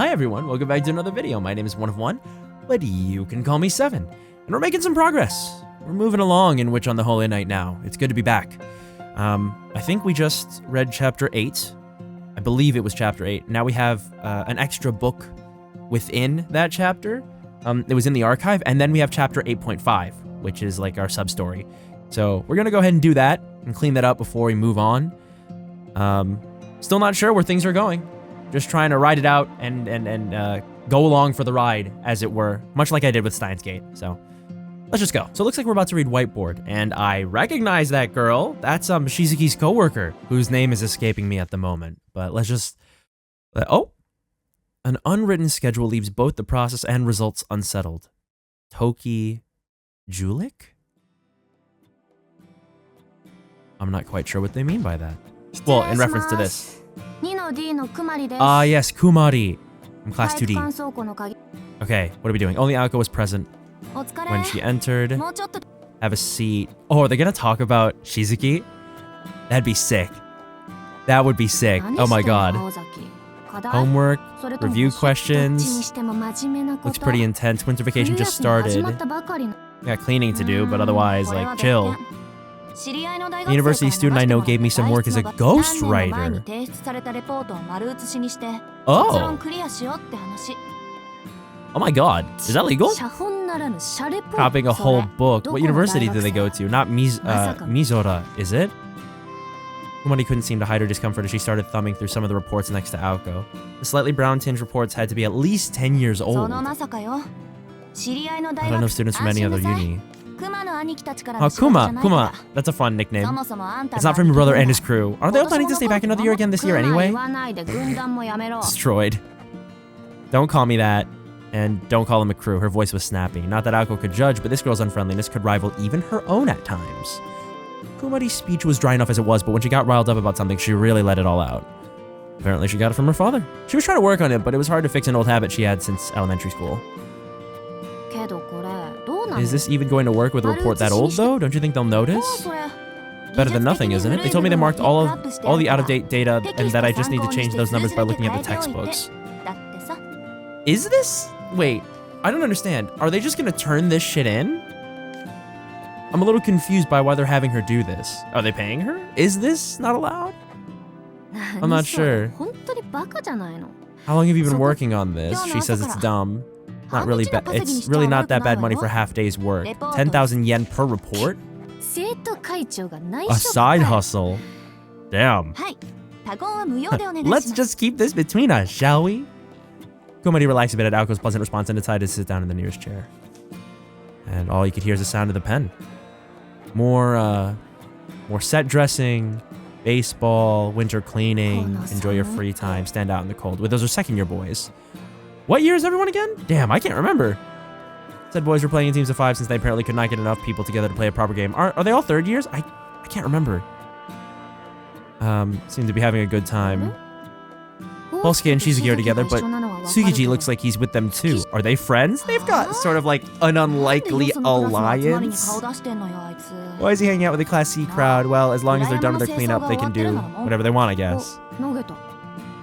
Hi everyone, welcome back to another video. My name is 1of1, but you can call me 7. And we're making some progress. We're moving along in Witch on the Holy Night now. It's good to be back. I think we just read chapter 8. I believe it was chapter 8. Now we have an extra book within that chapter. It was in the archive, and then we have chapter 8.5, which is like our sub-story. So we're gonna go ahead and do that and clean that up before we move on. Still not sure where things are going. Just trying to ride it out and go along for the ride, as it were, much like I did with Steins Gate. So let's just go. So it looks like we're about to read Whiteboard, and I recognize that girl. That's Shizuki's coworker, whose name is escaping me at the moment. But let's just... oh! An unwritten schedule leaves both the process and results unsettled. Toki Julik? I'm not quite sure what they mean by that. Well, in reference to this. Ah, yes, Kumari. I'm class 2D. Okay, what are we doing? Only Aoko was present when she entered. Have a seat. Oh, are they gonna talk about Shizuki? That'd be sick. That would be sick. Oh my god. Homework, review questions. Looks pretty intense. Winter vacation just started. Got cleaning to do, but otherwise, like, chill. The university student I know gave me some work as a ghostwriter. Oh. Oh my god. Is that legal? Copying a whole book. What university do they go to? Not Mizora, is it? Kumari couldn't seem to hide her discomfort as she started thumbing through some of the reports next to Aoko. The slightly brown-tinged reports had to be at least 10 years old. I don't know students from any other uni. Oh, Kuma. That's a fun nickname. It's not from your brother and his crew. Aren't they all planning to stay back another year again this year anyway? Destroyed. Don't call me that. And don't call him a crew. Her voice was snappy. Not that Aoko could judge, but this girl's unfriendliness could rival even her own at times. Kumari's speech was dry enough as it was, but when she got riled up about something, she really let it all out. Apparently she got it from her father. She was trying to work on it, but it was hard to fix an old habit she had since elementary school. Is this even going to work with a report that old, though? Don't you think they'll notice? Better than nothing, isn't it? They told me they marked all the out-of-date data and that I just need to change those numbers by looking at the textbooks. Is this? Wait, I don't understand. Are they just gonna turn this shit in? I'm a little confused by why they're having her do this. Are they paying her? Is this not allowed? I'm not sure. How long have you been working on this? She says it's dumb. Not really bad. It's really not that bad money for half day's work. 10,000 yen per report? A side hustle. Damn. Let's just keep this between us, shall we? Kumari relaxed a bit at Aoko's pleasant response and decided to sit down in the nearest chair. And all you could hear is the sound of the pen. More set dressing, baseball, winter cleaning, enjoy your free time, stand out in the cold. Wait, those are second-year boys. What year is everyone again? Damn, I can't remember. Said boys were playing in teams of 5 since they apparently could not get enough people together to play a proper game. Are they all third years? I can't remember. Seem to be having a good time. Polsuke and Shizuki are together, but Tsukiji looks like he's with them too. Are they friends? They've got sort of like an unlikely alliance. Why is he hanging out with the Class C crowd? Well, as long as they're done with their cleanup, they can do whatever they want, I guess.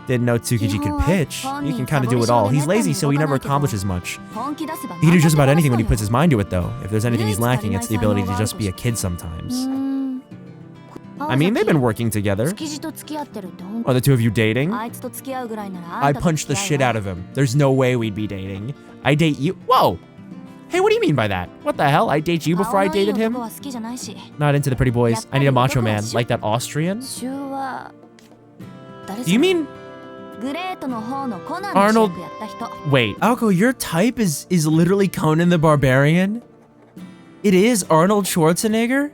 Didn't know Tsukiji could pitch. He can kind of do it all. He's lazy, so he never accomplishes much. He can do just about anything when he puts his mind to it, though. If there's anything he's lacking, it's the ability to just be a kid sometimes. I mean, they've been working together. Are the two of you dating? I punched the shit out of him. There's no way we'd be dating. I date you. Whoa! Hey, what do you mean by that? What the hell? I date you before I dated him? Not into the pretty boys. I need a macho man, like that Austrian. Do you mean Arnold? Wait, Aoko, your type is literally Conan the Barbarian? It is Arnold Schwarzenegger?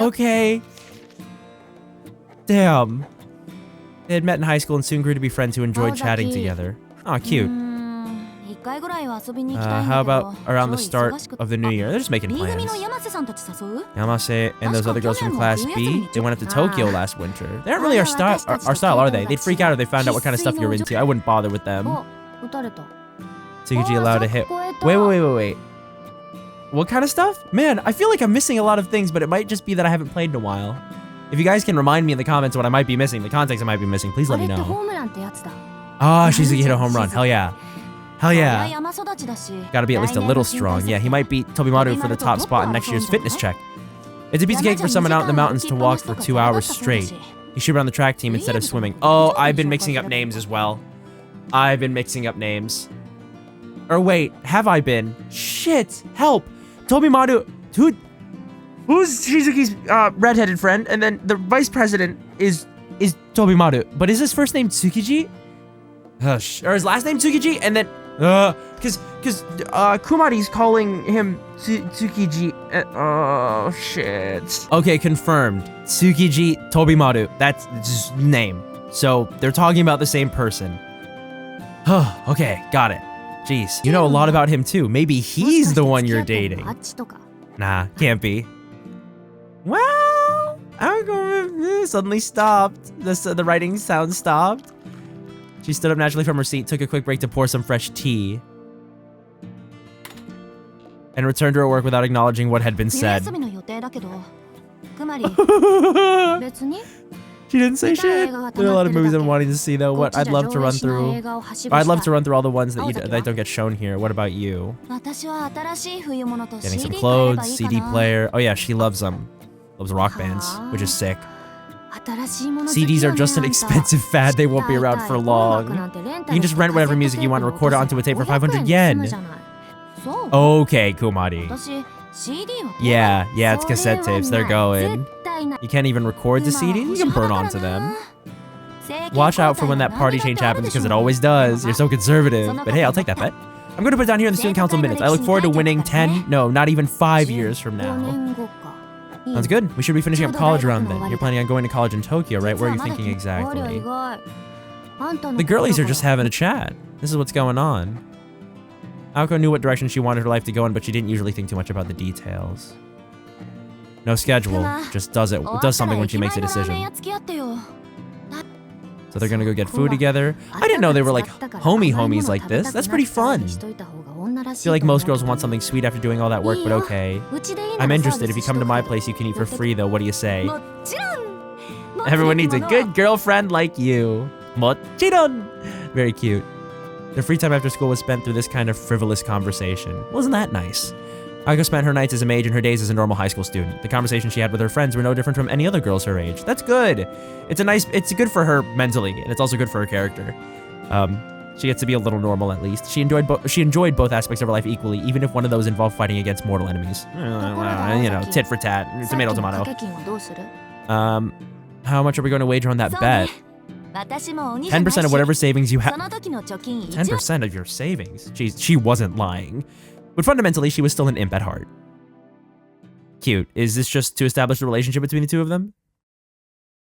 Okay. Damn. They had met in high school and soon grew to be friends who enjoyed chatting together. Aw, cute. How about around the start of the new year? They're just making plans. Yamase and those other girls from Class B, they went up to Tokyo last winter. They aren't really our style, are they? They'd freak out if they found out what kind of stuff you're into. I wouldn't bother with them. Tsukuji allowed to hit... Wait. What kind of stuff? Man, I feel like I'm missing a lot of things, but it might just be that I haven't played in a while. If you guys can remind me in the comments what I might be missing, the context I might be missing, please let me know. Ah, Shizuki hit a home run. Hell yeah. Hell yeah. Gotta be at least a little strong. Yeah, he might beat Tobimaru for the top spot in next year's fitness check. It's a piece of cake for someone out in the mountains to walk for 2 hours straight. He should be on the track team instead of swimming. Oh, I've been mixing up names as well. I've been mixing up names. Or wait, have I been? Shit, help. Tobimaru, who's Shizuki's redheaded friend? And then the vice president is Tobimaru. But is his first name Tsukiji? Or his last name Tsukiji? And then, because Kumari's calling him Tsukiji. Oh, shit. Okay, confirmed. Tsukiji Tobimaru. That's his name. So they're talking about the same person. Okay, got it. Jeez, you know a lot about him too. Maybe he's the one you're dating. Nah, can't be. Well, I'm going suddenly stopped. The writing sound stopped. She stood up naturally from her seat, took a quick break to pour some fresh tea, and returned to her work without acknowledging what had been said. She didn't say shit. There are a lot of movies I'm wanting to see though. What I'd love to run through. I'd love to run through all the ones that don't get shown here. What about you? Getting some clothes, CD player. Oh yeah, she loves them. Loves rock bands, which is sick. CDs are just an expensive fad. They won't be around for long. You can just rent whatever music you want and record it onto a tape for 500 yen. Okay, Kumari. Yeah, it's cassette tapes. They're going. You can't even record the CD. You can burn onto them. Watch out for when that party change happens because it always does. You're so conservative. But hey, I'll take that bet. I'm going to put it down here in the student council minutes. I look forward to winning 10, no, not even 5 years from now. Sounds good. We should be finishing up college around then. You're planning on going to college in Tokyo, right? Where are you thinking exactly? The girlies are just having a chat. This is what's going on. Aoko knew what direction she wanted her life to go in, but she didn't usually think too much about the details. No schedule, just does something when she makes a decision. So they're gonna go get food together. I didn't know they were like homies like this. That's pretty fun. I feel like most girls want something sweet after doing all that work, but okay. I'm interested. If you come to my place, you can eat for free though. What do you say? Everyone needs a good girlfriend like you. Mochiron! Very cute. Their free time after school was spent through this kind of frivolous conversation. Wasn't that nice? Aiko spent her nights as a mage and her days as a normal high school student. The conversation she had with her friends were no different from any other girls her age. That's good. It's good for her mentally, and it's also good for her character. She gets to be a little normal at least. She enjoyed both aspects of her life equally, even if one of those involved fighting against mortal enemies. You know, tit for tat, tomato tomato. How much are we going to wager on that bet? 10% of whatever savings you have. 10% of your savings? Jeez, she wasn't lying. But fundamentally, she was still an imp at heart. Cute. Is this just to establish the relationship between the two of them?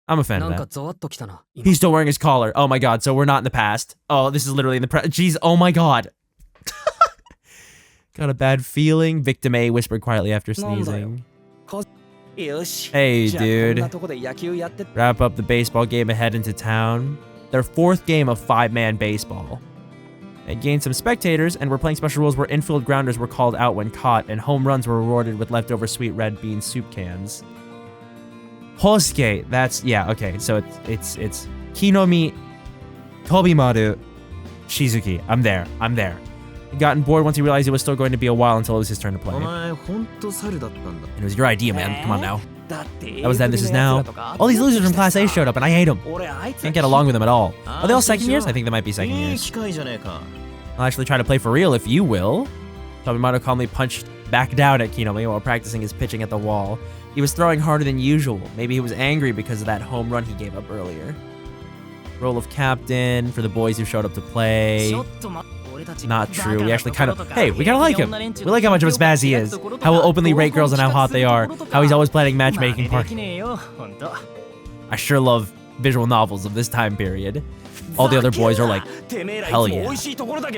I'm a fan of that. He's still wearing his collar. Oh my god, so we're not in the past. Oh, this is literally in the present. Jeez, oh my god. Got a bad feeling. Victim A whispered quietly after sneezing. Hey, dude. Wrap up the baseball game and head into town. Their 4th game of 5-man baseball. It gained some spectators, and we're playing special rules where infield grounders were called out when caught, and home runs were rewarded with leftover sweet red bean soup cans. Hosuke, that's, yeah, okay, so it's Kinomi, Tobimaru, Shizuki. I'm there. He gotten bored once he realized it was still going to be a while until it was his turn to play. It was your idea, man. Come on now. That was then, this is now. All these losers from Class A showed up, and I hate them. Can't get along with them at all. Are they all second years? I think they might be second years. I'll actually try to play for real if you will. Tobimaru calmly punched back down at Kinomi while practicing his pitching at the wall. He was throwing harder than usual. Maybe he was angry because of that home run he gave up earlier. Role of captain for the boys who showed up to play. Not true. We actually kind of... Hey, we kind of like him. We like how much of a spaz he is. How he'll openly rate girls and how hot they are. How he's always planning matchmaking parties. I sure love visual novels of this time period. All the other boys are like, hell yeah.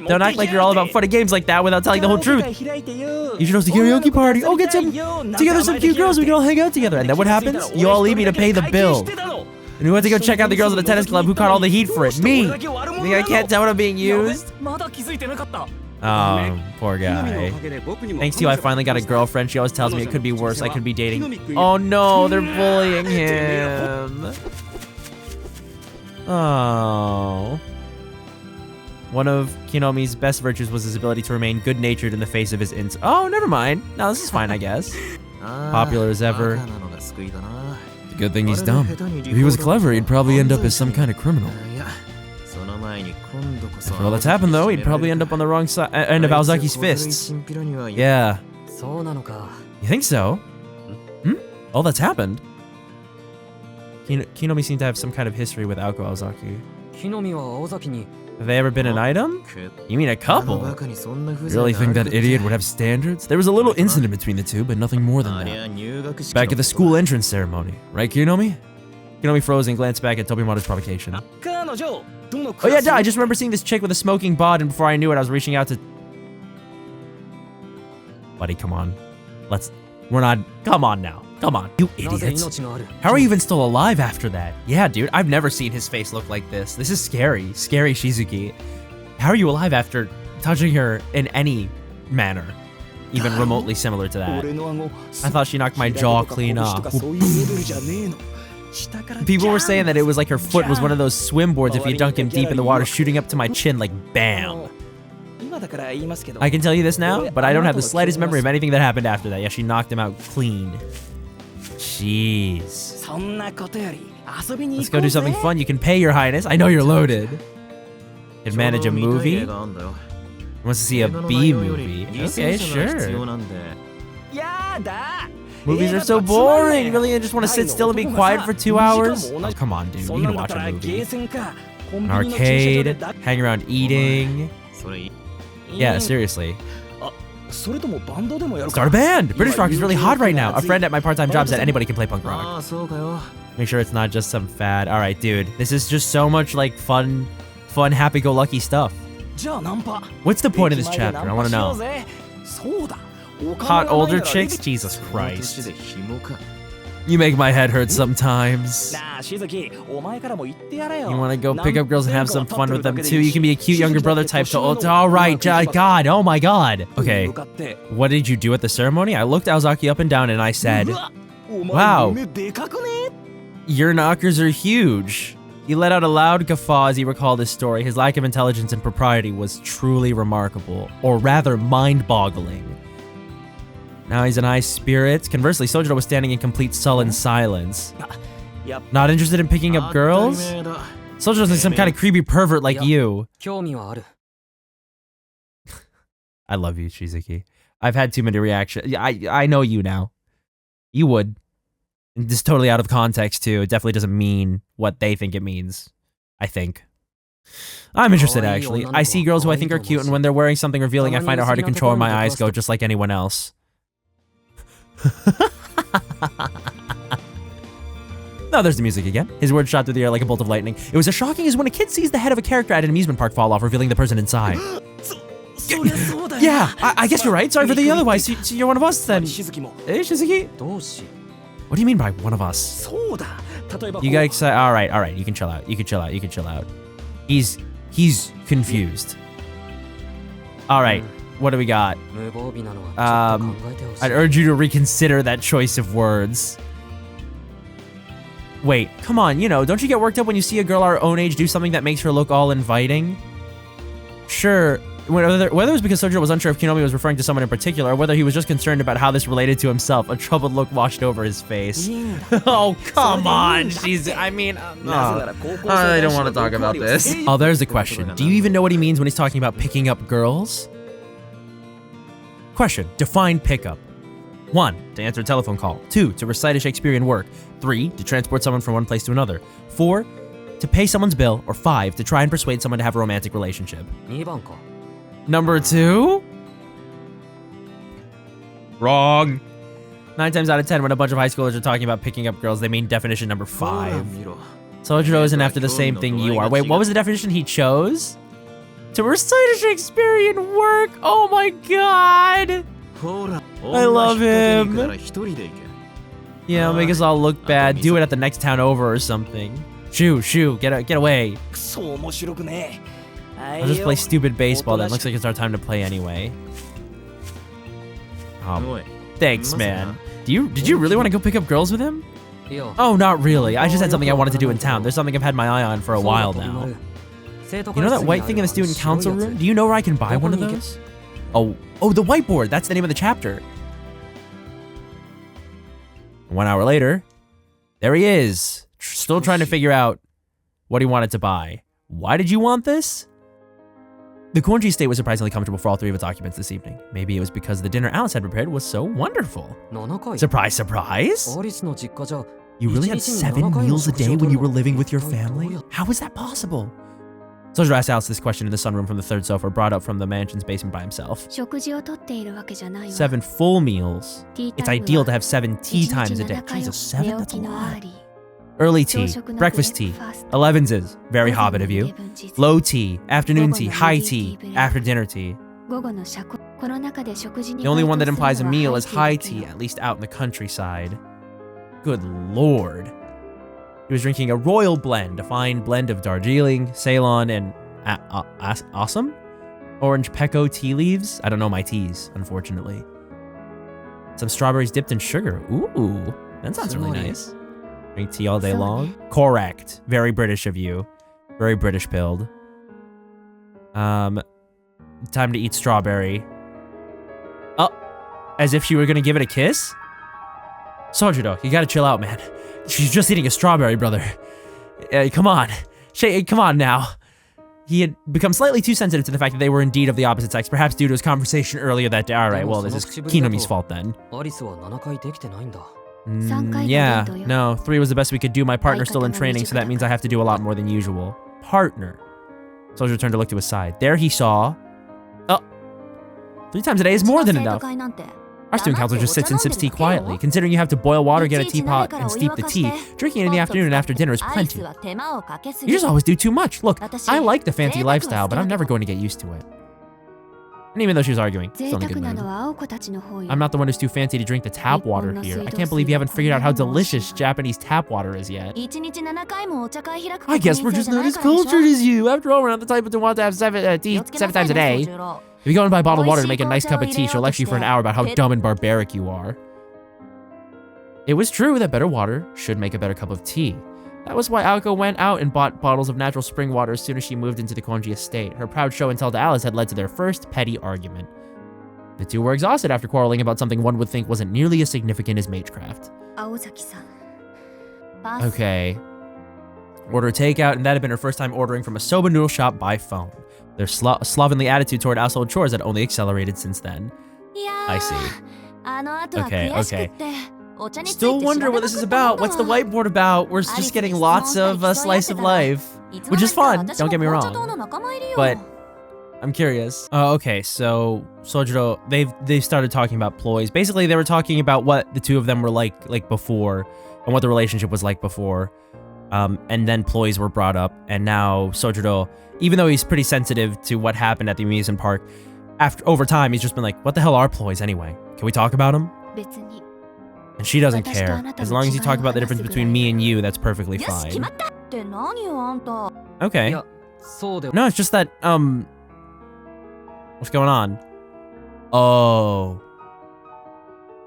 Don't act like you're all about funny games like that without telling the whole truth. You should host a karaoke party. Oh, get some cute girls. We can all hang out together. And then what happens? You all leave me to pay the bill. And we went to go check out the girls at the tennis club who caught all the heat for it. Me! You think I can't tell when I'm being used? Oh, poor guy. Thanks to you, I finally got a girlfriend. She always tells me it could be worse. I could be dating. Oh no, they're bullying him. Oh. One of Kinomi's best virtues was his ability to remain good-natured in the face of his Oh, never mind. No, this is fine, I guess. Popular as ever. It's a good thing he's dumb. If he was clever, he'd probably end up as some kind of criminal. For all that's happened, though, he'd probably end up on the wrong side end of Aozaki's fists. Yeah. You think so? All that's happened? Kinomi seemed to have some kind of history with Aoko Aozaki. Have they ever been an item? You mean a couple? You really think that idiot would have standards? There was a little incident between the two, but nothing more than that. Back at the school entrance ceremony, right, Kinomi? Kinomi froze and glanced back at Tobimaru's provocation. Oh yeah, I just remember seeing this chick with a smoking bod, and before I knew it, I was reaching out to... Buddy, come on. Come on now. Come on, you idiots. How are you even still alive after that? Yeah, dude, I've never seen his face look like this. This is scary. Scary Shizuki. How are you alive after touching her in any manner? Even remotely similar to that. I thought she knocked my jaw clean off. People were saying that it was like her foot was one of those swim boards if you dunk him deep in the water, shooting up to my chin like BAM. I can tell you this now, but I don't have the slightest memory of anything that happened after that. Yeah, she knocked him out clean. Jeez. Let's go do something fun. You can pay, your highness. I know you're loaded. Can manage a movie? Wants to see a B movie. Okay, sure. Movies are so boring. You really just want to sit still and be quiet for 2 hours? Oh, come on, dude. You can watch a movie. An arcade, hang around eating. Yeah, seriously. Start a band! British rock is really hot right now. A friend at my part-time job said anybody can play punk rock. Make sure it's not just some fad. Alright, dude. This is just so much, like, fun, happy-go-lucky stuff. What's the point of this chapter? I want to know. Hot older chicks? Jesus Christ. You make my head hurt sometimes. You want to go pick up girls and have some fun with them too? You can be a cute younger brother type. So, alright, God, oh my God. Okay, what did you do at the ceremony? I looked Aozaki up and down and I said, wow, your knockers are huge. He let out a loud guffaw as he recalled his story. His lack of intelligence and propriety was truly remarkable, or rather mind-boggling. Now he's in high spirits. Conversely, Sojiro was standing in complete sullen silence. Not interested in picking up girls? Sojiro's like some kind of creepy pervert like you. I love you, Shizuki. I've had too many reactions. I know you now. You would. This is totally out of context, too. It definitely doesn't mean what they think it means. I think. I'm interested, actually. I see girls who I think are cute, and when they're wearing something revealing, I find it hard to control where my eyes go, just like anyone else. No, there's the music again. His words shot through the air like a bolt of lightning. It was as shocking as when a kid sees the head of a character at an amusement park fall off, revealing the person inside. Yeah, I guess you're right. Sorry for the otherwise. So you're one of us then. Hey, Shizuki. What do you mean by one of us? You got excited. All right. You can chill out. You can chill out. He's confused. All right. What do we got? I'd urge you to reconsider that choice of words. Wait, come on, don't you get worked up when you see a girl our own age do something that makes her look all inviting? Sure, whether it was because Sojiro was unsure if Kinomi was referring to someone in particular, or whether he was just concerned about how this related to himself, a troubled look washed over his face. Oh, come on, I don't want to talk about this. Oh, there's the question. Do you even know what he means when he's talking about picking up girls? Question. Define pickup. 1. To answer a telephone call. 2. To recite a Shakespearean work. 3. To transport someone from one place to another. 4. To pay someone's bill. Or 5. To try and persuade someone to have a romantic relationship. Number 2? Wrong. 9 times out of 10, when a bunch of high schoolers are talking about picking up girls, they mean definition number 5. Sojiro isn't after the same thing you are. Wait, what was the definition he chose? To recite a Shakespearean work? Oh my God! I love him. Yeah, make us all look bad. Do it at the next town over or something. Shoo, get away. I'll just play stupid baseball then. Looks like it's our time to play anyway. Thanks, man. Did you really want to go pick up girls with him? Oh, not really. I just had something I wanted to do in town. There's something I've had my eye on for a while now. You know that white thing in the student council room? Do you know where I can buy one of those? Oh, the whiteboard. That's the name of the chapter. 1 hour later, there he is. Still trying to figure out what he wanted to buy. Why did you want this? The Konji estate was surprisingly comfortable for all three of its occupants this evening. Maybe it was because the dinner Alice had prepared was so wonderful. Surprise, surprise! You really had 7 meals a day when you were living with your family? How was that possible? Sojiro asked Alice this question in the sunroom from the third sofa, brought up from the mansion's basement by himself. 7 full meals. It's ideal to have 7 tea times a day. Jesus, 7? That's a lot. Early tea, breakfast tea, 11s, very hobbit of you. Low tea, afternoon tea, high tea, after dinner tea. The only one that implies a meal is high tea, at least out in the countryside. Good lord. He was drinking a royal blend, a fine blend of Darjeeling, Ceylon, and Assam? Orange Pecco tea leaves? I don't know my teas, unfortunately. Some strawberries dipped in sugar. Ooh, that sounds really nice. Drink tea all day long? Correct. Very British of you. Very British pilled. Time to eat strawberry. Oh, as if she were gonna give it a kiss? Sojiro, you gotta chill out, man. She's just eating a strawberry, brother. Come on. Come on now. He had become slightly too sensitive to the fact that they were indeed of the opposite sex, perhaps due to his conversation earlier that day. Alright, well, this is Kinomi's fault then. Yeah, no, 3 was the best we could do. My partner's still in training, so that means I have to do a lot more than usual. Partner. Soldier turned to look to his side. There he saw... Oh, 3 times a day is more than enough. Our student counselor just sits and sips tea quietly. Considering you have to boil water, get a teapot, and steep the tea, drinking it in the afternoon and after dinner is plenty. You just always do too much. Look, I like the fancy lifestyle, but I'm never going to get used to it. And even though she was arguing, still in a good mood. I'm not the one who's too fancy to drink the tap water here. I can't believe you haven't figured out how delicious Japanese tap water is yet. I guess we're just not as cultured as you. After all, we're not the type to want to have tea 7 times a day. If you go and buy bottled water to make a nice cup of tea, she'll lecture you for an hour about how dumb and barbaric you are. It was true that better water should make a better cup of tea. That was why Aoko went out and bought bottles of natural spring water as soon as she moved into the Konji estate. Her proud show and tell to Alice had led to their first petty argument. The two were exhausted after quarreling about something one would think wasn't nearly as significant as magecraft. Okay. Order takeout, and that had been her first time ordering from a soba noodle shop by phone. Their slovenly attitude toward household chores had only accelerated since then. I see. Okay. Still wonder what this is about. What's the whiteboard about? We're just getting lots of slice of life, which is fun, don't get me wrong, but I'm curious. Okay, so Sojiro, they started talking about ploys. Basically, they were talking about what the two of them were like before, and what the relationship was like before, and then ploys were brought up, and now Sojiro, even though he's pretty sensitive to what happened at the amusement park, over time, he's just been like, what the hell are ploys anyway? Can we talk about them? And she doesn't care. As long as you talk about the difference between me and you, that's perfectly fine. Okay. No, it's just that, what's going on? Oh.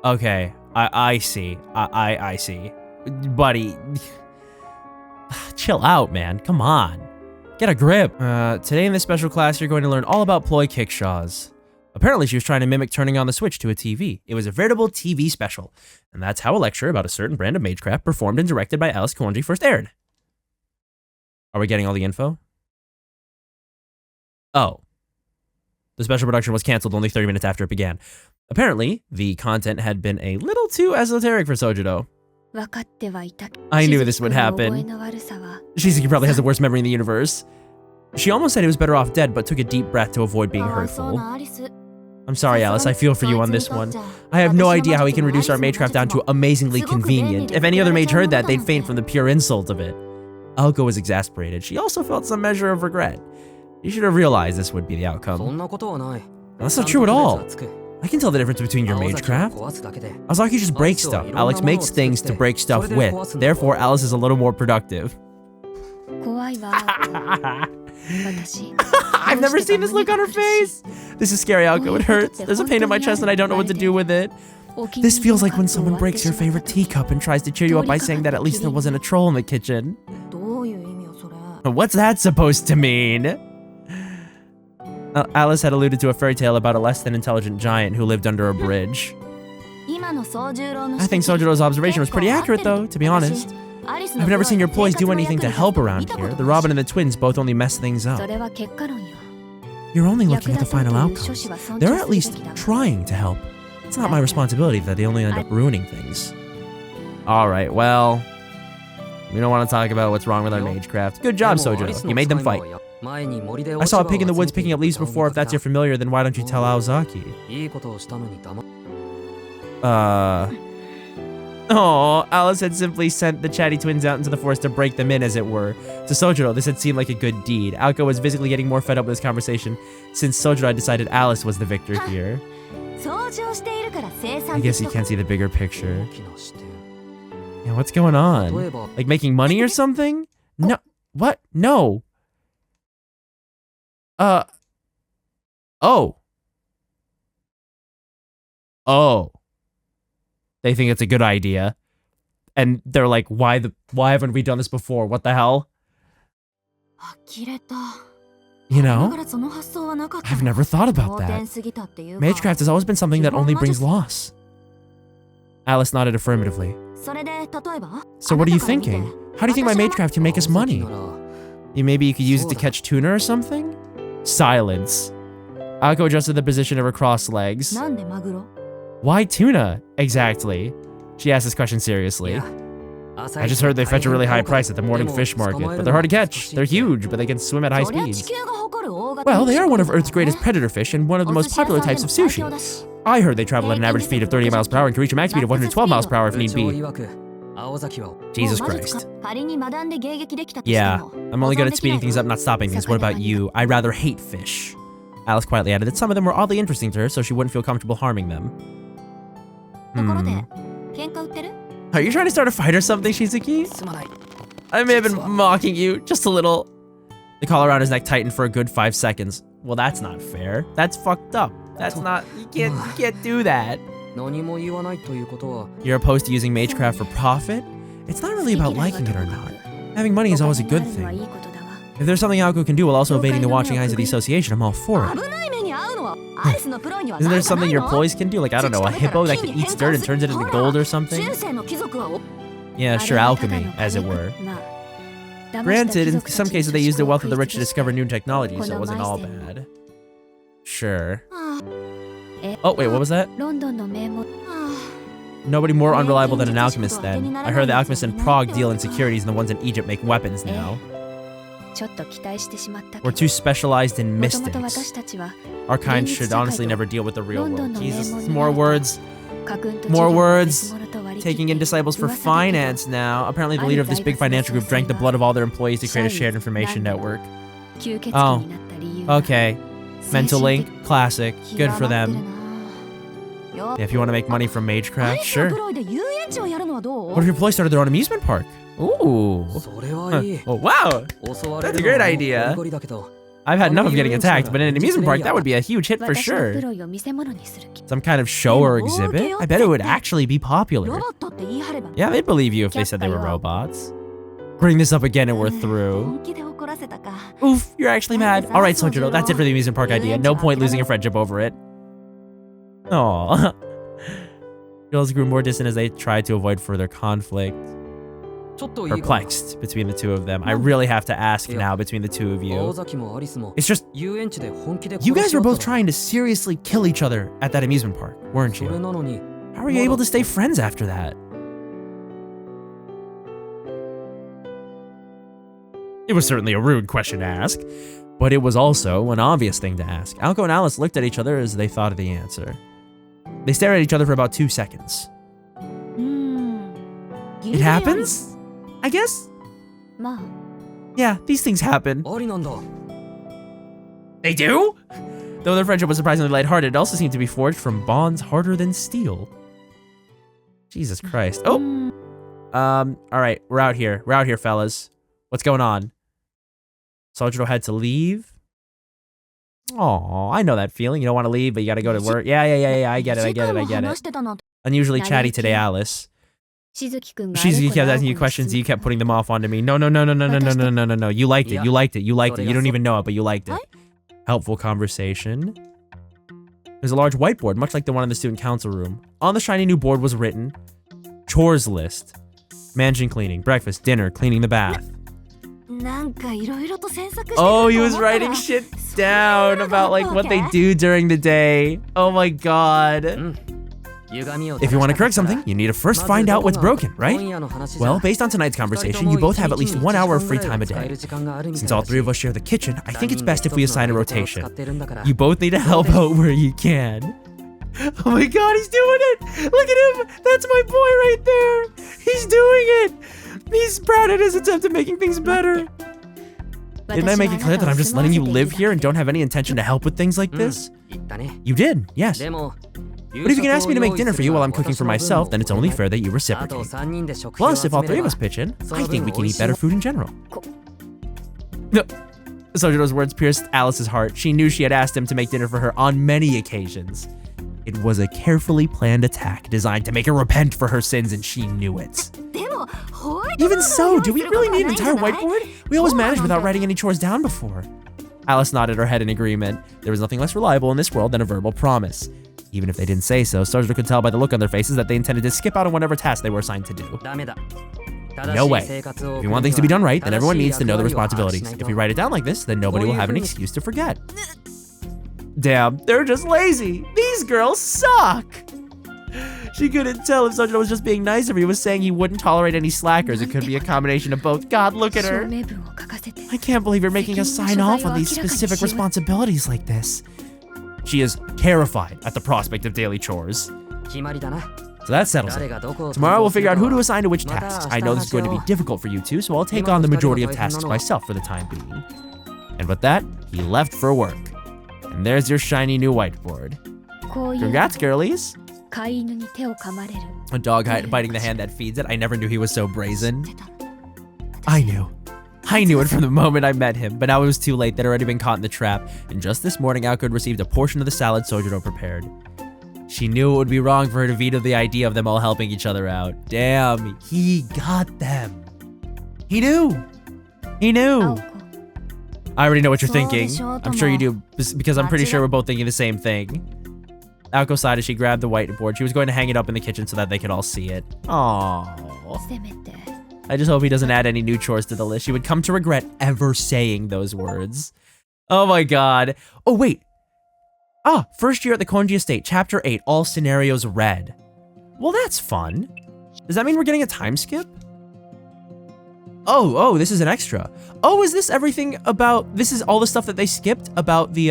Okay. I see. I see. Buddy. Chill out, man. Come on. Get a grip. Today in this special class, you're going to learn all about ploy kickshaws. Apparently, she was trying to mimic turning on the switch to a TV. It was a veritable TV special, and that's how a lecture about a certain brand of magecraft performed and directed by Alice Konji first aired. Are we getting all the info? Oh. The special production was canceled only 30 minutes after it began. Apparently, the content had been a little too esoteric for Sojiro. I knew this would happen. Shizuki probably has the worst memory in the universe. She almost said he was better off dead, but took a deep breath to avoid being hurtful. I'm sorry, Alice, I feel for you on this one. I have no idea how he can reduce our magecraft down to amazingly convenient. If any other mage heard that, they'd faint from the pure insult of it. Aoko was exasperated. She also felt some measure of regret. You should have realized this would be the outcome. That's not true at all. I can tell the difference between your magecraft. Azaki just breaks stuff. Alex makes things to break stuff with. Therefore, Alice is a little more productive. I've never seen this look on her face. This is scary, Aoko. It hurts. There's a pain in my chest and I don't know what to do with it. This feels like when someone breaks your favorite teacup and tries to cheer you up by saying that at least there wasn't a troll in the kitchen. What's that supposed to mean? Alice had alluded to a fairy tale about a less than intelligent giant who lived under a bridge. I think Sojiro's observation was pretty accurate though, to be honest. I've never seen your employees do anything to help around here. The Robin and the twins both only mess things up. You're only looking at the final outcomes. They're at least trying to help. It's not my responsibility that they only end up ruining things. Alright, well... we don't want to talk about what's wrong with our magecraft. Good job, Sojiro. You made them fight. I saw a pig in the woods picking up leaves before. If that's your familiar, then why don't you tell Aozaki? Oh, Alice had simply sent the chatty twins out into the forest to break them in, as it were. To Sojiro, this had seemed like a good deed. Aoko was visibly getting more fed up with this conversation since Sojiro had decided Alice was the victor here. I guess you can't see the bigger picture. Yeah, what's going on? Like making money or something? No. What? No. Oh. Oh. They think it's a good idea. And they're like, why haven't we done this before? What the hell? You know, I've never thought about that. Magecraft has always been something that only brings loss. Alice nodded affirmatively. So what are you thinking? How do you think my magecraft can make us money? Maybe you could use it to catch tuna or something? Silence. Aoko adjusted the position of her crossed legs. Why tuna, exactly? She asked this question seriously. I just heard they fetch a really high price at the morning fish market, but they're hard to catch. They're huge, but they can swim at high speeds. Well, they are one of Earth's greatest predator fish and one of the most popular types of sushi. I heard they travel at an average speed of 38 miles per hour and can reach a max speed of 112 miles per hour if need be. Jesus Christ. Yeah, I'm only good at speeding things up, not stopping things. What about you? I rather hate fish. Alice quietly added that some of them were oddly interesting to her, so she wouldn't feel comfortable harming them. Are you trying to start a fight or something, Shizuki? I may have been mocking you, just a little. The collar around his neck tightened for a good 5 seconds. Well, that's not fair. That's fucked up. That's not, you can't do that. You're opposed to using magecraft for profit? It's not really about liking it or not. Having money is always a good thing. If there's something Aoko can do while also evading the watching eyes of the association, I'm all for it. Isn't there something your employees can do? Like, I don't know, a hippo that can eat dirt and turns it into gold or something? Yeah, sure, alchemy, as it were. Granted, in some cases they used the wealth of the rich to discover new technology, so it wasn't all bad. Sure. Oh, wait, what was that? Nobody more unreliable than an alchemist, then. I heard the alchemists in Prague deal in securities and the ones in Egypt make weapons now. We're too specialized in mystics. Our kind should honestly never deal with the real world. Jesus, more words. More words. Taking in disciples for finance now. Apparently the leader of this big financial group drank the blood of all their employees to create a shared information network. Oh, okay. Mental link, classic. Good for them. Yeah, if you want to make money from magecraft, sure. What if your employees started their own amusement park? Ooh. Oh, wow. That's a great idea. I've had enough of getting attacked, but in an amusement park, that would be a huge hit for sure. Some kind of show or exhibit? I bet it would actually be popular. Yeah, they'd believe you if they said they were robots. Bring this up again and we're through. Oof, you're actually mad. All right, Sojiro, that's it for the amusement park idea. No point losing a friendship over it. Aww. Girls grew more distant as they tried to avoid further conflict. Perplexed between the two of them. I really have to ask now between the two of you. It's just, you guys were both trying to seriously kill each other at that amusement park, weren't you? How were you able to stay friends after that? It was certainly a rude question to ask, but it was also an obvious thing to ask. Aoko and Alice looked at each other as they thought of the answer. They stared at each other for about 2 seconds. It happens? I guess? Yeah, these things happen. They do? Though their friendship was surprisingly lighthearted, it also seemed to be forged from bonds harder than steel. Jesus Christ. Oh! Alright, we're out here. We're out here, fellas. What's going on? Sojiro had to leave. Oh, I know that feeling. You don't want to leave, but you gotta go to work. Yeah. I get it. Unusually chatty today, Alice. Shizuki kept asking you questions, and you kept putting them off onto me. No. You liked it. You don't even know it, but you liked it. Helpful conversation. There's a large whiteboard, much like the one in the student council room. On the shiny new board was written, chores list. Mansion cleaning, breakfast, dinner, cleaning the bath. Oh, he was writing shit down about like what they do during the day. Oh my god. If you want to correct something, you need to first find out what's broken, right? Well, based on tonight's conversation, you both have at least 1 hour of free time a day. Since all three of us share the kitchen, I think it's best if we assign a rotation. You both need to help out where you can. Oh my god, he's doing it! Look at him! That's my boy right there! He's doing it! He's proud at his attempt at making things better. Didn't I make it clear that I'm just letting you live here and don't have any intention to help with things like this? You did, yes. But if you can ask me to make dinner for you while I'm cooking for myself, then it's only fair that you reciprocate. Plus, if all three of us pitch in, I think we can eat better food in general. No. Sojiro's words pierced Alice's heart. She knew she had asked him to make dinner for her on many occasions. It was a carefully planned attack designed to make her repent for her sins, and she knew it. Even so, do we really need an entire whiteboard? We always managed without writing any chores down before. Alice nodded her head in agreement. There was nothing less reliable in this world than a verbal promise. Even if they didn't say so, Sojiro could tell by the look on their faces that they intended to skip out on whatever task they were assigned to do. No way. If you want things to be done right, then everyone needs to know the responsibilities. If we write it down like this, then nobody will have an excuse to forget. Damn, they're just lazy. These girls suck. She couldn't tell if Sojiro was just being nice or he was saying he wouldn't tolerate any slackers. It could be a combination of both. God, look at her. I can't believe you're making us sign off on these specific responsibilities like this. She is terrified at the prospect of daily chores. So that settles it. Tomorrow we'll figure out who to assign to which tasks. I know this is going to be difficult for you two, so I'll take on the majority of tasks myself for the time being. And with that, he left for work. And there's your shiny new whiteboard. Congrats, girlies. A dog biting the hand that feeds it. I never knew he was so brazen. I knew it from the moment I met him, but now it was too late. They'd already been caught in the trap, and just this morning Aoko had received a portion of the salad Sojiro prepared. She knew it would be wrong for her to veto the idea of them all helping each other out. Damn, he got them. He knew. I already know what you're thinking. I'm sure you do, because I'm pretty sure we're both thinking the same thing. Aoko sighed as she grabbed the whiteboard. She was going to hang it up in the kitchen so that they could all see it. Aww. I just hope he doesn't add any new chores to the list. She would come to regret ever saying those words. Oh my god. Oh wait. First year at the Konji Estate, Chapter 8, all scenarios read. Well, that's fun. Does that mean we're getting a time skip? Oh, this is an extra. Oh, is this everything about, this is all the stuff that they skipped about the,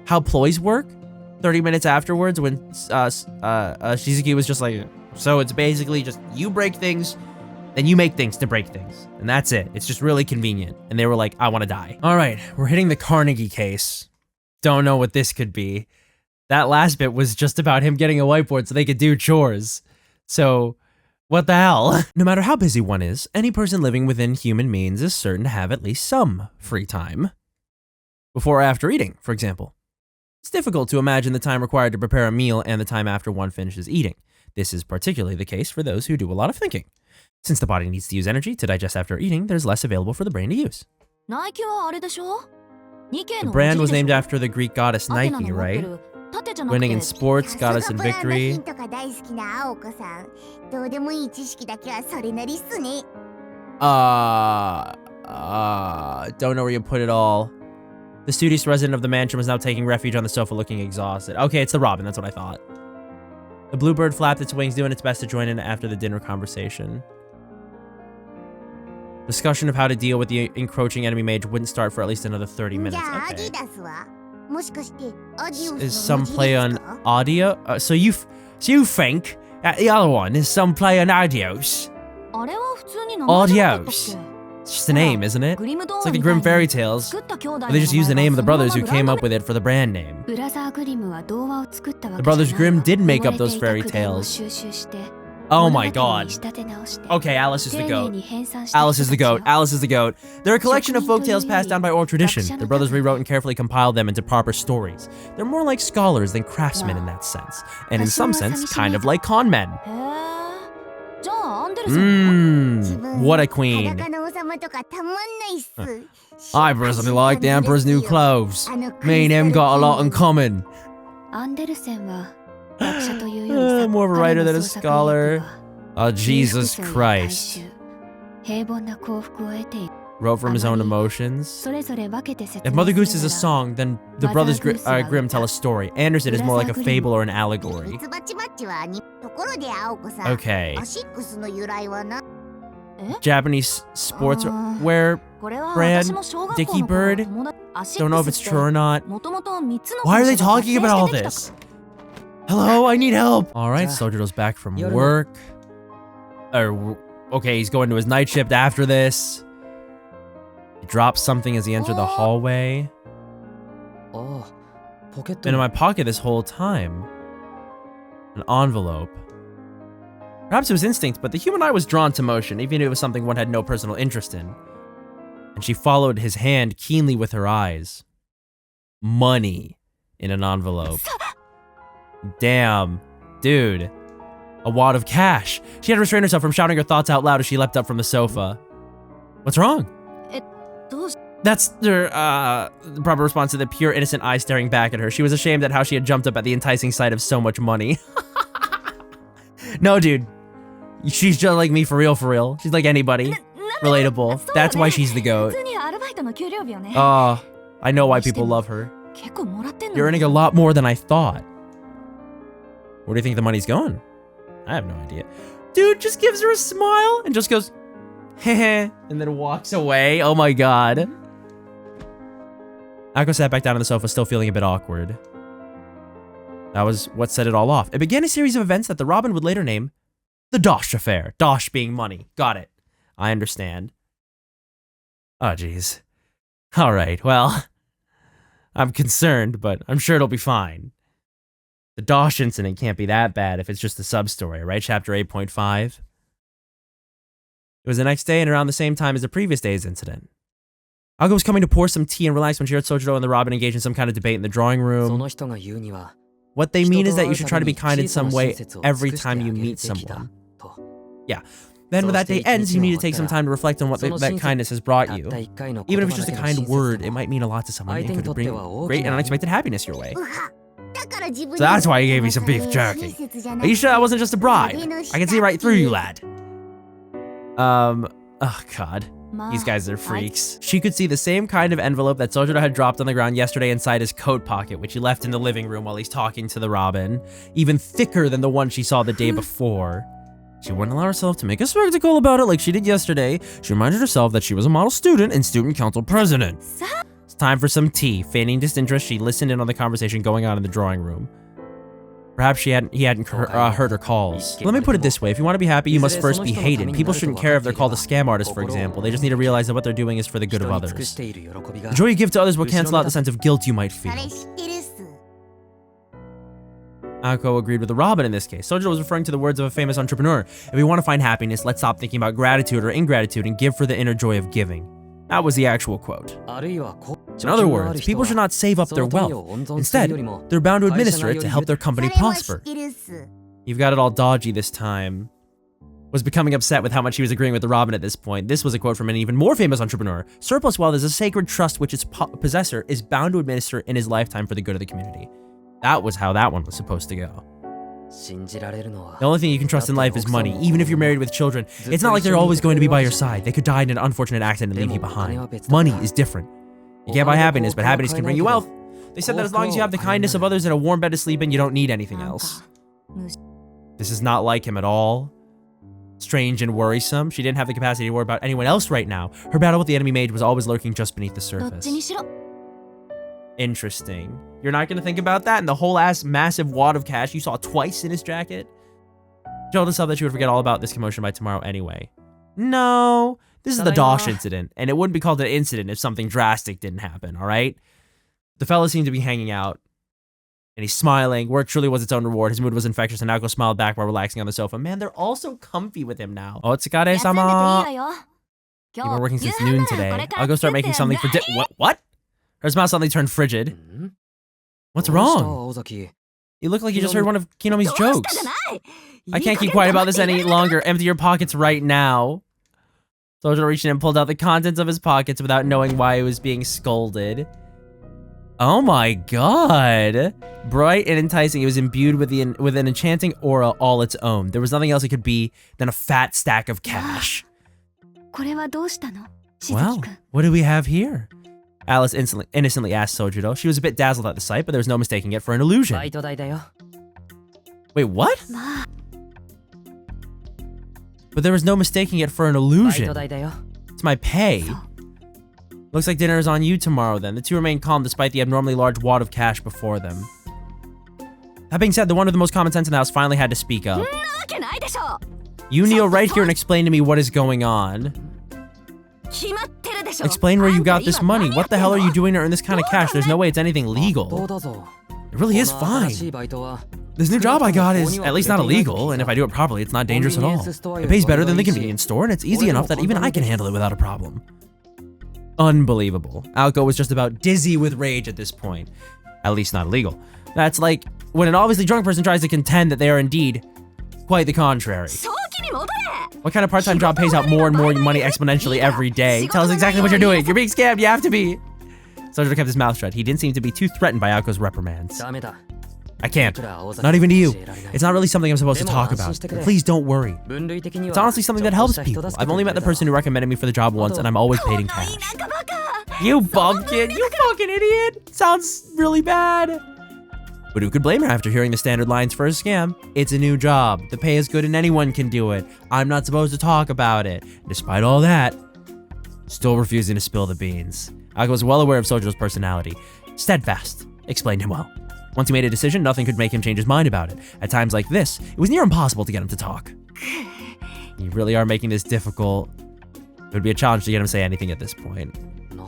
how ploys work? 30 minutes afterwards when, Shizuki was just like, so it's basically just, you break things, then you make things to break things. And that's it. It's just really convenient. And they were like, I want to die. All right, we're hitting the Carnegie case. Don't know what this could be. That last bit was just about him getting a whiteboard so they could do chores. So, what the hell? No matter how busy one is, any person living within human means is certain to have at least some free time. Before or after eating, for example. It's difficult to imagine the time required to prepare a meal and the time after one finishes eating. This is particularly the case for those who do a lot of thinking. Since the body needs to use energy to digest after eating, there's less available for the brain to use. The brand was named after the Greek goddess Nike, right? Winning in sports, goddess in victory. Don't know where you put it all. The studious resident of the mansion was now taking refuge on the sofa looking exhausted. Okay, it's the robin, that's what I thought. The bluebird flapped its wings, doing its best to join in after the dinner conversation. Discussion of how to deal with the encroaching enemy mage wouldn't start for at least another 30 minutes. Okay. Is some play on audio? So you think that the other one is some play on audios? Audios. It's just a name, isn't it? It's like the Grimm fairy tales. But they just used the name of the brothers who came up with it for the brand name. The brothers Grimm did make up those fairy tales. Oh my god. Okay, Alice is the goat. Alice is the goat. Alice is the goat. They're a collection of folktales passed down by oral tradition. The brothers rewrote and carefully compiled them into proper stories. They're more like scholars than craftsmen in that sense. And in some sense, kind of like con men. What a queen. I personally like the Emperor's new clothes. Me and him got a lot in common. More of a writer than a scholar. Oh, Jesus Christ. Wrote from his own emotions. If Mother Goose is a song, then the Brothers Grimm tell a story. Andersen is more like a fable or an allegory. Okay. Japanese sportswear brand, Dicky Bird. Don't know if it's true or not. Why are they talking about all this? Hello, I need help. All right, Sojiro's back from work. Okay, he's going to his night shift after this. He drops something as he entered the hallway. Been in my pocket this whole time. An envelope. Perhaps it was instinct, but the human eye was drawn to motion, even if it was something one had no personal interest in. And she followed his hand keenly with her eyes. Money in an envelope. Damn, dude. A wad of cash. She had to restrain herself from shouting her thoughts out loud as she leapt up from the sofa. What's wrong? That's the proper response to the pure, innocent eye staring back at her. She was ashamed at how she had jumped up at the enticing sight of so much money. No, dude. She's just like me for real. She's like anybody. Relatable. That's why she's the GOAT. Oh, I know why people love her. You're earning a lot more than I thought. Where do you think the money's going? I have no idea. Dude just gives her a smile and just goes, heh, and then walks away. Oh my god. Ako sat back down on the sofa, still feeling a bit awkward. That was what set it all off. It began a series of events that the Robin would later name the Dosh Affair. Dosh being money. Got it. I understand. Oh, jeez. All right, well, I'm concerned, but I'm sure it'll be fine. The Dosh incident can't be that bad if it's just a sub-story, right? Chapter 8.5. It was the next day and around the same time as the previous day's incident. Aga was coming to pour some tea and relax when she heard Sojiro and the Robin engage in some kind of debate in the drawing room. What they mean is that you should try to be kind in some way every time you meet someone. Yeah. Then when that day ends, you need to take some time to reflect on what that kindness has brought you. Even if it's just a kind word, it might mean a lot to someone and could bring great and unexpected happiness your way. So that's why you gave me some beef jerky. Are you sure that wasn't just a bribe? I can see right through you, lad. Oh god. These guys are freaks. She could see the same kind of envelope that Sojiro had dropped on the ground yesterday inside his coat pocket, which he left in the living room while he's talking to the Robin. Even thicker than the one she saw the day before. She wouldn't allow herself to make a spectacle about it like she did yesterday. She reminded herself that she was a model student and student council president. It's time for some tea. Feigning disinterest, she listened in on the conversation going on in the drawing room. Perhaps he hadn't heard her calls. Let me put it this way, if you want to be happy, you must first be hated. People shouldn't care if they're called a scam artist, for example. They just need to realize that what they're doing is for the good of others. The joy you give to others will cancel out the sense of guilt you might feel. Ako agreed with the Robin in this case. Sojiro was referring to the words of a famous entrepreneur. If we want to find happiness, let's stop thinking about gratitude or ingratitude and give for the inner joy of giving. That was the actual quote. In other words, people should not save up their wealth. Instead, they're bound to administer it to help their company prosper. You've got it all dodgy this time. Was becoming upset with how much he was agreeing with the Robin at this point. This was a quote from an even more famous entrepreneur. Surplus wealth is a sacred trust which its possessor is bound to administer in his lifetime for the good of the community. That was how that one was supposed to go. The only thing you can trust in life is money, even if you're married with children. It's not like they're always going to be by your side. They could die in an unfortunate accident and leave you behind. Money is different. You can't buy happiness, but happiness can bring you wealth. They said that as long as you have the kindness of others and a warm bed to sleep in, you don't need anything else. This is not like him at all. Strange and worrisome. She didn't have the capacity to worry about anyone else right now. Her battle with the enemy mage was always lurking just beneath the surface. Interesting. You're not gonna think about that? And the whole ass massive wad of cash you saw twice in his jacket? She told herself that she would forget all about this commotion by tomorrow anyway. No, this is the Dosh incident, and it wouldn't be called an incident if something drastic didn't happen, alright? The fellas seem to be hanging out. And he's smiling. Work truly was its own reward. His mood was infectious, and Naoko smiled back while relaxing on the sofa. Man, they're all so comfy with him now. Otsukare-sama. You've been working since noon today. I'll go start making something for What? Her smile suddenly turned frigid. What's wrong? You look like you just heard one of Kinomi's jokes. I can't keep quiet about this any longer. Empty your pockets right now. Sojiro reached in and pulled out the contents of his pockets without knowing why he was being scolded. Oh my god. Bright and enticing, it was imbued with an enchanting aura all its own. There was nothing else it could be than a fat stack of cash. Well, what do we have here? Alice innocently asked Sojiro. She was a bit dazzled at the sight, but there was no mistaking it for an illusion. Wait, what? But there was no mistaking it for an illusion. It's my pay. Looks like dinner is on you tomorrow then. The two remained calm despite the abnormally large wad of cash before them. That being said, the one with the most common sense in the house finally had to speak up. You kneel right here and explain to me what is going on. Explain where you got this money. What the hell are you doing to earn this kind of cash? There's no way it's anything legal. It really is fine. This new job I got is at least not illegal, and if I do it properly, it's not dangerous at all. It pays better than the convenience store, and it's easy enough that even I can handle it without a problem. Unbelievable. Aoko was just about dizzy with rage at this point. At least not illegal. That's like when an obviously drunk person tries to contend that they are indeed quite the contrary. What kind of part-time job pays out more and more money exponentially every day? Tell us exactly what you're doing. You're being scammed. You have to be. Sojiro kept his mouth shut. He didn't seem to be too threatened by Aoko's reprimands. I can't. Not even to you. It's not really something I'm supposed to talk about. Please don't worry. It's honestly something that helps people. I've only met the person who recommended me for the job once, and I'm always paid in cash. You bumpkin! You fucking idiot! Sounds really bad. But who could blame her after hearing the standard lines for a scam? It's a new job. The pay is good and anyone can do it. I'm not supposed to talk about it. Despite all that, still refusing to spill the beans. Aoko was well aware of Sojiro's personality. Steadfast. Explained him well. Once he made a decision, nothing could make him change his mind about it. At times like this, it was near impossible to get him to talk. You really are making this difficult. It would be a challenge to get him to say anything at this point.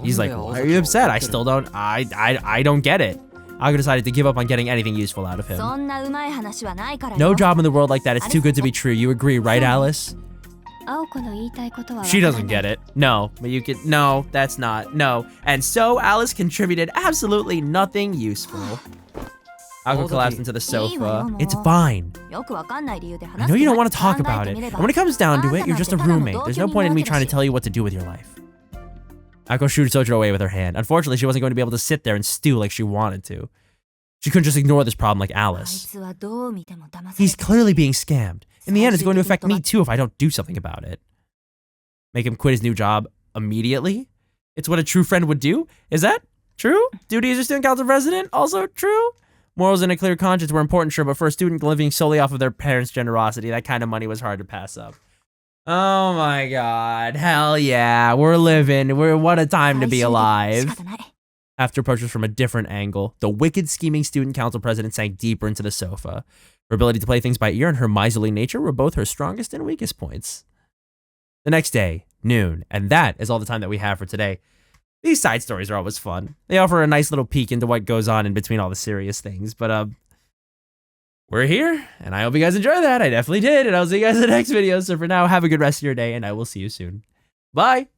He's like, why are you upset? I still don't, I don't get it. Aoko decided to give up on getting anything useful out of him. No job in the world like that. It's too good to be true. You agree, right, Alice? She doesn't get it. No, but you could. No, that's not. No. And so Alice contributed absolutely nothing useful. Aoko collapsed into the sofa. It's fine. I know you don't want to talk about it. And when it comes down to it, you're just a roommate. There's no point in me trying to tell you what to do with your life. Aoko shooed Sojiro away with her hand. Unfortunately, she wasn't going to be able to sit there and stew like she wanted to. She couldn't just ignore this problem like Alice. He's clearly being scammed. In the end, it's going to affect me too if I don't do something about it. Make him quit his new job immediately? It's what a true friend would do? Is that true? Duty as a student council president? Also true? Morals and a clear conscience were important, sure, but for a student living solely off of their parents' generosity, that kind of money was hard to pass up. Oh my god. Hell yeah. We're living. What a time to be alive. After approaches from a different angle, the wicked, scheming student council president sank deeper into the sofa. Her ability to play things by ear and her miserly nature were both her strongest and weakest points. The next day, noon, and that is all the time that we have for today. These side stories are always fun. They offer a nice little peek into what goes on in between all the serious things, but we're here, and I hope you guys enjoy that. I definitely did, and I'll see you guys in the next video. So for now, have a good rest of your day, and I will see you soon. Bye!